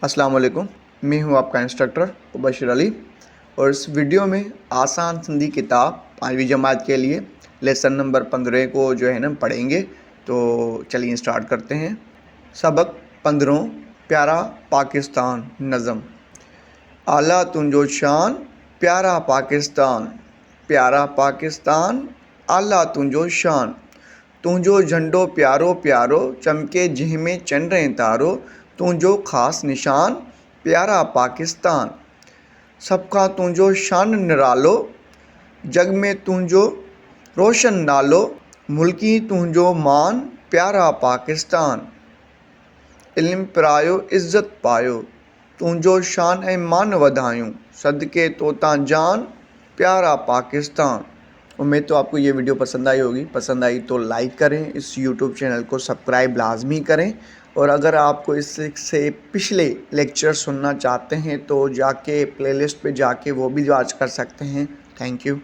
अस्सलाम वालेकुम। मैं हूं आपका इंस्ट्रक्टर मुबशिर अली और इस वीडियो में आसान सिंधी किताब 5वीं जमात के लिए लेसन नंबर 15 को जो है ना पढ़ेंगे। तो चलिए स्टार्ट करते हैं। सबक 15 प्यारा पाकिस्तान नज़म। आला तुंजो शान प्यारा पाकिस्तान, प्यारा पाकिस्तान आला तुंजो शान। तुंजो झंडो प्यारो प्यारो चमके जिह में चंड तारो, तुंजो ख़ास निशान प्यारा पाकिस्तान। सबका तुंजो शान निरालो, जग में तुंजो रोशन नालो, मुल्की तुंजो मान प्यारा पाकिस्तान। इल्म पिरायो इज़्ज़त पायो, तुंजो शान ऐं मान वधायूं, सदके तोता जान प्यारा पाकिस्तान। उम्मीद तो आपको ये वीडियो पसंद आई होगी। पसंद आई तो लाइक करें, इस यूट्यूब चैनल को सब्सक्राइब लाजमी करें और अगर आपको इससे पिछले लेक्चर सुनना चाहते हैं तो जाके प्लेलिस्ट पे जाके वो भी वॉच कर सकते हैं। Thank you.